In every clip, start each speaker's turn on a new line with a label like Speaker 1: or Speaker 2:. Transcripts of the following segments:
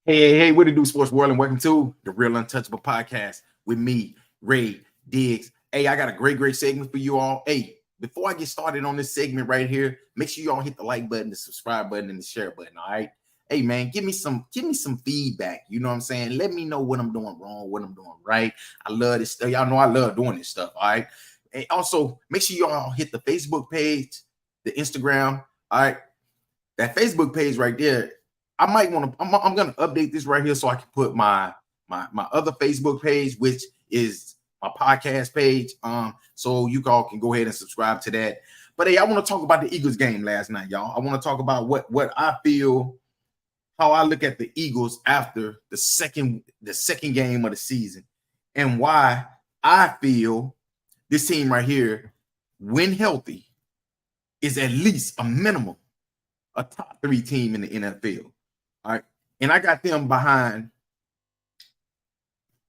Speaker 1: Hey, what it do, sports world, and welcome to the Real Untouchable Podcast with me, Ray Diggs. Hey, I got a great segment for you all. Hey, before I get started on this segment right here, make sure y'all hit the like button, the subscribe button, and the share button. All right. Hey man, give me some feedback. You know what I'm saying? Let me know what I'm doing wrong, what I'm doing right. I love this stuff. Y'all know I love doing this stuff. All right. And also make sure y'all hit the Facebook page, the Instagram. All right. That Facebook page right there. I might want to. I'm gonna update this right here so I can put my other Facebook page, which is my podcast page. So you all can go ahead and subscribe to that. But hey, I want to talk about the Eagles game last night, y'all. I want to talk about what I feel, how I look at the Eagles after the second game of the season, and why I feel this team right here, when healthy, is at least a minimum a top 3 team in the NFL. All right. And I got them behind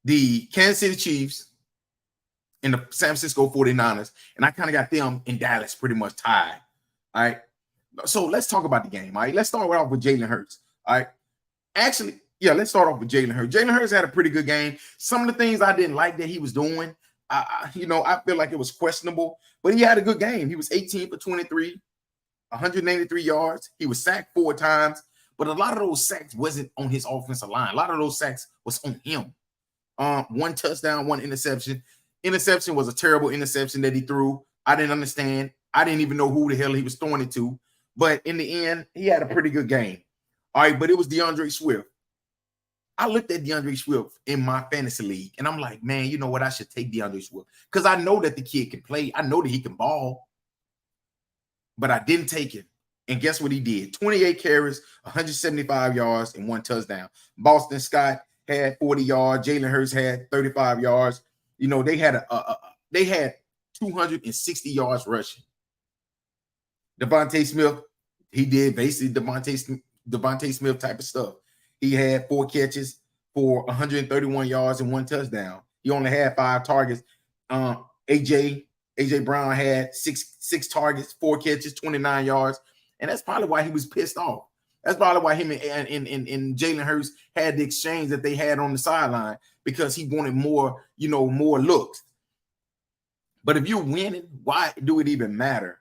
Speaker 1: the Kansas City Chiefs and the San Francisco 49ers. And I kind of got them in Dallas pretty much tied. All right. So let's talk about the game. All right. Let's start off with Jalen Hurts. All right. Actually, yeah, let's start off with Jalen Hurts. Jalen Hurts had a pretty good game. Some of the things I didn't like that he was doing, I feel like it was questionable, but he had a good game. He was 18 for 23. 183 yards. He was sacked 4 times, but a lot of those sacks wasn't on his offensive line. A lot of those sacks was on him. 1 touchdown, 1 interception. Interception was a terrible interception that he threw. I didn't understand. I didn't even know who the hell he was throwing it to. But in the end, he had a pretty good game. All right, but it was DeAndre Swift. I looked at DeAndre Swift in my fantasy league, and I'm like, man, you know what? I should take DeAndre Swift because I know that the kid can play. I know that he can ball. But I didn't take it. And guess what he did? 28 carries, 175 yards, and 1 touchdown. Boston Scott had 40 yards. Jalen Hurts had 35 yards. You know, they had they had 260 yards rushing. Devontae Smith, he did basically Devontae Smith type of stuff. He had 4 catches for 131 yards and 1 touchdown. He only had 5 targets. AJ Brown had six targets, 4 catches, 29 yards. And that's probably why he was pissed off. That's probably why him and Jalen Hurts had the exchange that they had on the sideline, because he wanted more, more looks. But if you're winning, why do it even matter?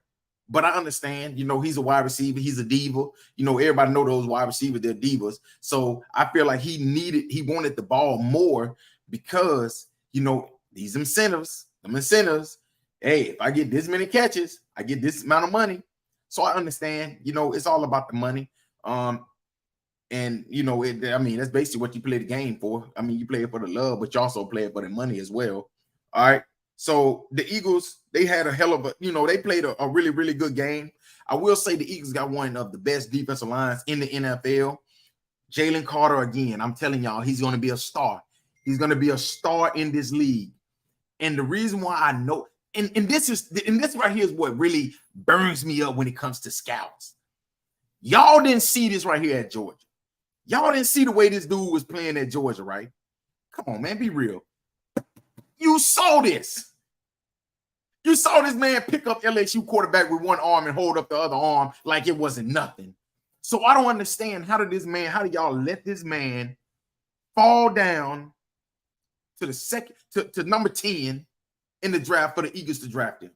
Speaker 1: But I understand, he's a wide receiver. He's a diva. Everybody know those wide receivers, they're divas. So I feel like he wanted the ball more because, these incentives. Hey, if I get this many catches, I get this amount of money. So I understand, it's all about the money. And that's basically what you play the game for. I mean, you play it for the love, but you also play it for the money as well. All right. So the Eagles, they had a hell of a, they played a really, really good game. I will say the Eagles got one of the best defensive lines in the NFL. Jalen Carter, again, I'm telling y'all, he's going to be a star. He's going to be a star in this league. And the reason why I know, and this right here is what really burns me up when it comes to scouts. Y'all didn't see this right here at Georgia. Y'all didn't see the way this dude was playing at Georgia, right? Come on, man, be real. You saw this. You saw this man pick up LSU quarterback with one arm and hold up the other arm like it wasn't nothing. So I don't understand, how did y'all let this man fall down to the second, to number 10 in the draft for the Eagles to draft him,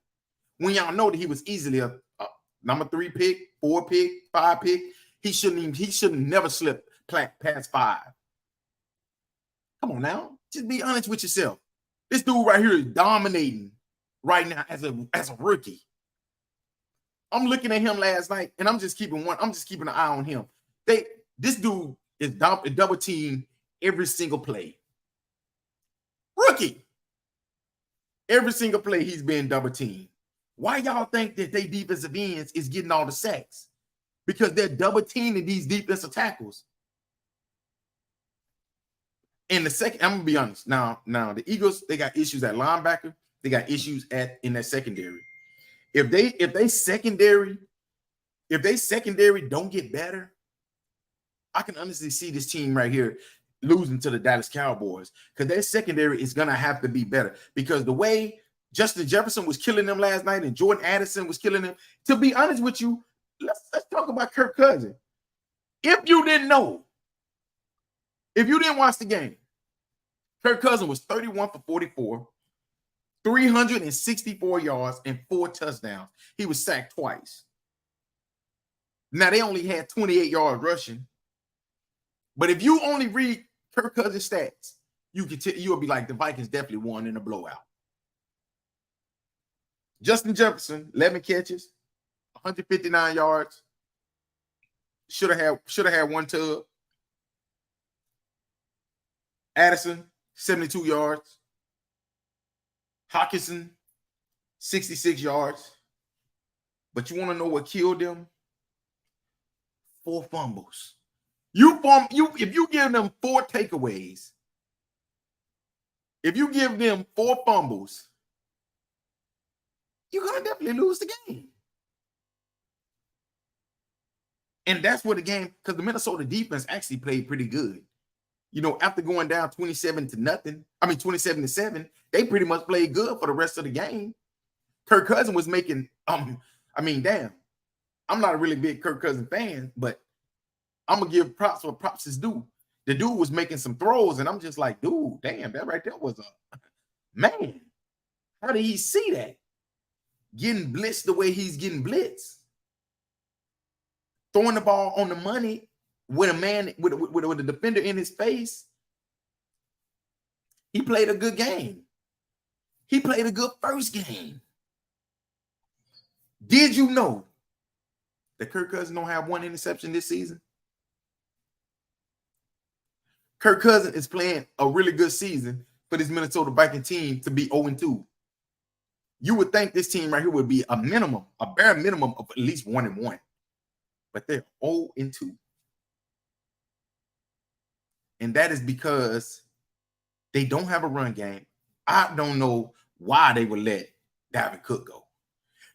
Speaker 1: when y'all know that he was easily a number 3 pick, 4 pick, 5 pick? He shouldn't never slip past 5. Come on now, just be honest with yourself. This dude right here is dominating right now as a rookie. I'm looking at him last night, and I'm just keeping an eye on him. This dude is double team every single play. Rookie. Every single play he's been double teamed. Why y'all think that they defensive ends is getting all the sacks? Because they're double teaming these defensive tackles. In the second, I'm gonna be honest. Now the Eagles, they got issues at linebacker. They got issues in their secondary. If they secondary don't get better, I can honestly see this team right here losing to the Dallas Cowboys, because their secondary is going to have to be better, because the way Justin Jefferson was killing them last night and Jordan Addison was killing them, to be honest with you, let's talk about Kirk Cousins. If you didn't know, If you didn't watch the game, Kirk Cousins was 31 for 44, 364 yards, and 4 touchdowns. He was sacked twice. Now, they only had 28 yards rushing. But if you only read Kirk Cousins' stats, you'll be like, the Vikings definitely won in a blowout. Justin Jefferson, 11 catches, 159 yards. Should have had 1 tub. Addison, 72 yards. Hawkinson, 66 yards. But you want to know what killed them? 4 fumbles. If you give them 4 takeaways, if you give them 4 fumbles, you're gonna definitely lose the game. And that's where the game, because the Minnesota defense actually played pretty good. You know, after going down 27-7, they pretty much played good for the rest of the game. Kirk Cousins was making, damn. I'm not a really big Kirk Cousins fan, but I'm gonna give props where props is due. The dude was making some throws, and I'm just like, dude, damn, that right there was a man. How did he see that? Getting blitzed the way he's getting blitzed, throwing the ball on the money with a man with a defender in his face. He played a good game. He played a good first game. Did you know that Kirk Cousins don't have 1 interception this season? Kirk Cousins is playing a really good season for this Minnesota Vikings team to be 0-2. You would think this team right here would be a bare minimum of at least 1-1. But they're 0-2. And that is because they don't have a run game. I don't know why they would let Dalvin Cook go.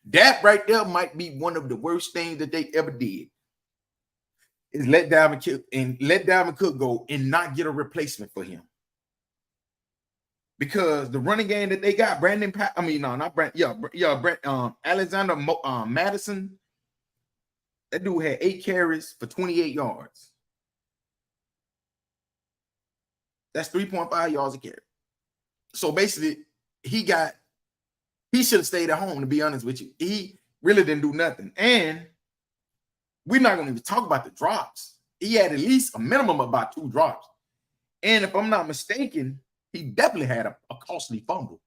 Speaker 1: That right there might be one of the worst things that they ever did. Is let Dalvin Cook go and not get a replacement for him. Because the running game that they got, Alexander Madison, that dude had 8 carries for 28 yards. That's 3.5 yards a carry. So basically, he should have stayed at home, to be honest with you. He really didn't do nothing. And we're not going to even talk about the drops. He had at least a minimum of about 2 drops. And if I'm not mistaken, he definitely had a costly fumble.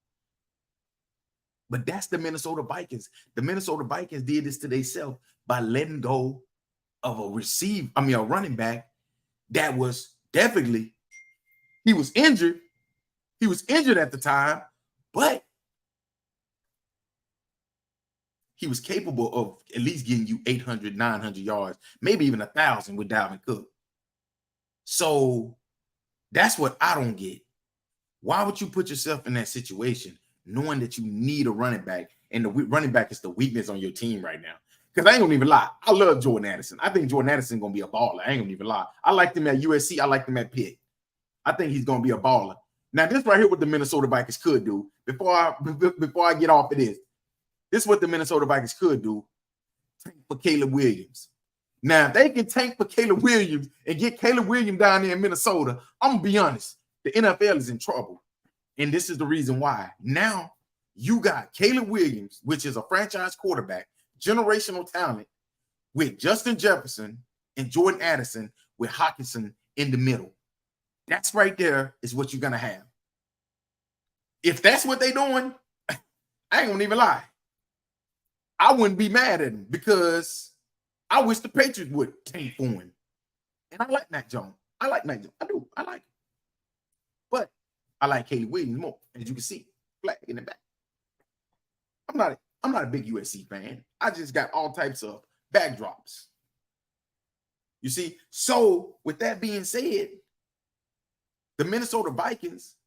Speaker 1: But that's the Minnesota Vikings. The Minnesota Vikings did this to themselves by letting go of a running back that was definitely, he was injured. He was injured at the time, but he was capable of at least getting you 800, 900 yards, maybe even 1,000 with Dalvin Cook. So that's what I don't get. Why would you put yourself in that situation knowing that you need a running back and the running back is the weakness on your team right now? Because I ain't gonna even lie. I love Jordan Addison. I think Jordan Addison is gonna be a baller. I ain't gonna even lie. I liked him at USC. I liked him at Pitt. I think he's gonna be a baller. Now, this right here, what the Minnesota Vikings could do before I get off of this. This is what the Minnesota Vikings could do. Tank for Caleb Williams. Now, if they can tank for Caleb Williams and get Caleb Williams down there in Minnesota, I'm gonna be honest. The NFL is in trouble. And this is the reason why. Now you got Caleb Williams, which is a franchise quarterback, generational talent, with Justin Jefferson and Jordan Addison with Hawkinson in the middle. That's right there is what you're going to have. If that's what they're doing, I ain't going to even lie. I wouldn't be mad at him because I wish the Patriots would tank for him. And I like Mac Jones. I do. I like him. But I like Caleb Williams more, as you can see, flag in the back. I'm not a big USC fan. I just got all types of backdrops. You see? So, with that being said, the Minnesota Vikings,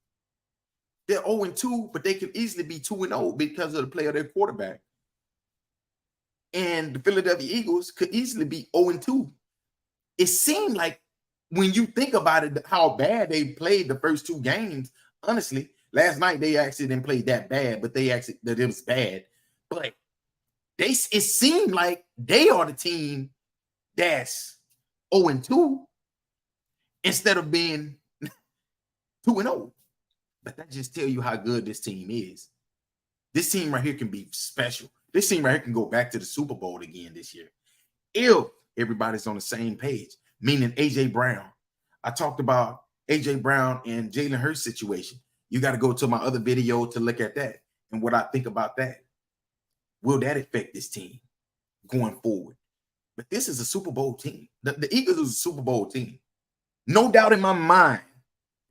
Speaker 1: they're 0-2, but they could easily be 2-0 because of the play of their quarterback. And the Philadelphia Eagles could easily be 0-2. It seemed like, when you think about it, how bad they played the first 2 games, honestly, last night they actually didn't play that bad, but it was bad. But it seemed like they are the team that's 0-2 instead of being 2-0. But that just tell you how good this team is. This team right here can be special. This team right here can go back to the Super Bowl again this year. If everybody's on the same page, meaning A.J. Brown. I talked about A.J. Brown and Jalen Hurts situation. You got to go to my other video to look at that and what I think about that. Will that affect this team going forward? But this is a Super Bowl team. The Eagles is a Super Bowl team. No doubt in my mind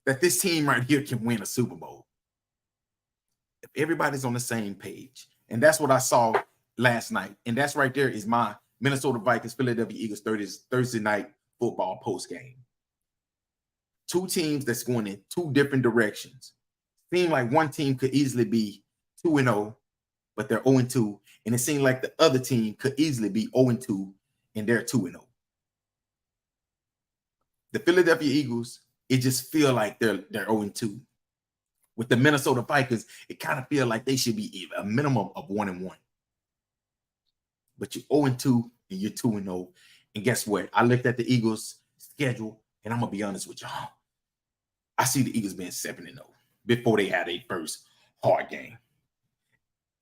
Speaker 1: that this team right here can win a Super Bowl. If everybody's on the same page. And that's what I saw last night. And that's right there is my Minnesota Vikings, Philadelphia Eagles Thursday night football post game. Two teams that's going in two different directions. Seemed like one team could easily be 2-0, but they're 0-2. And it seemed like the other team could easily be 0-2, and they're 2-0. The Philadelphia Eagles, it just feel like they're 0-2. With the Minnesota Vikings, it kind of feel like they should be a minimum of 1-1. But you're 0-2 and you're 2-0. And guess what? I looked at the Eagles' schedule, and I'm gonna be honest with y'all. I see the Eagles being 7-0 before they had a first hard game.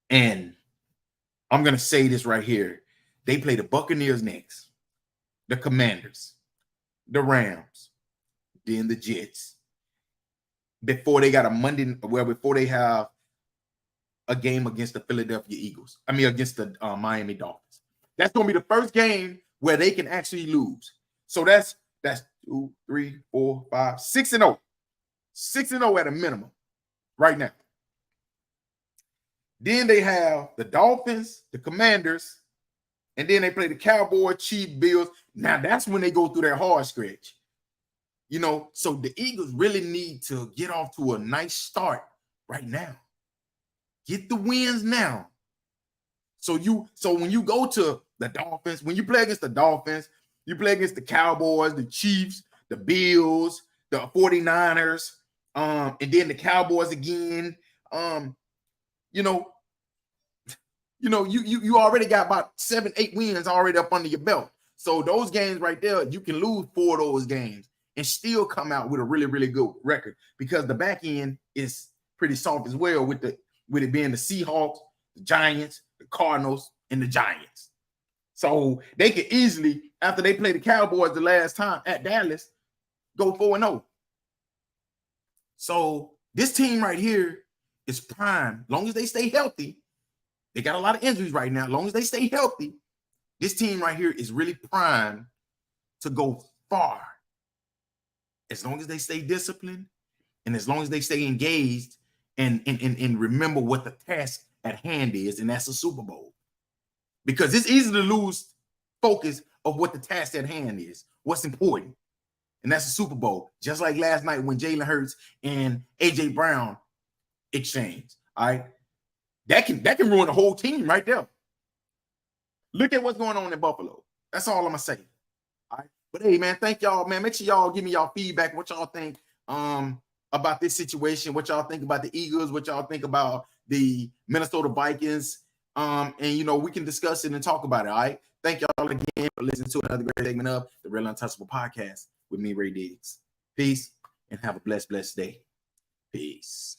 Speaker 1: And I'm gonna say this right here. They play the Buccaneers next, the Commanders, the Rams, then the Jets. Before they got a Monday, well, before they have a game against the Philadelphia Eagles. I mean, against the Miami Dolphins. That's going to be the first game where they can actually lose. So that's 2, 3, 4, 5, 6-0. 6-0 at a minimum right now. Then they have the Dolphins, the Commanders, and then they play the Cowboys, Chiefs, Bills. Now that's when they go through their hard stretch. You know, so the Eagles really need to get off to a nice start right now. Get the wins now. So when you go to the Dolphins, when you play against the Dolphins, you play against the Cowboys, the Chiefs, the Bills, the 49ers, and then the Cowboys again. You already got about 7-8 wins already up under your belt. So those games right there, you can lose 4 of those games and still come out with a really, really good record because the back end is pretty soft as well with it being the Seahawks, the Giants, the Cardinals, and the Giants. So they could easily, after they play the Cowboys the last time at Dallas, go 4-0. So this team right here is prime. As long as they stay healthy, they got a lot of injuries right now. As long as they stay healthy, this team right here is really prime to go far. As long as they stay disciplined and as long as they stay engaged and remember what the task at hand is, and that's a Super Bowl. Because it's easy to lose focus of what the task at hand is, what's important. And that's a Super Bowl. Just like last night when Jalen Hurts and A.J. Brown exchanged. All right. That can ruin the whole team right there. Look at what's going on in Buffalo. That's all I'm going to say. All right. But hey, man, thank y'all, man. Make sure y'all give me y'all feedback, what y'all think about this situation, what y'all think about the Eagles, what y'all think about the Minnesota Vikings. And, we can discuss it and talk about it, all right? Thank y'all again for listening to another great segment of the Real Untouchable Podcast with me, Ray Diggs. Peace, and have a blessed day. Peace.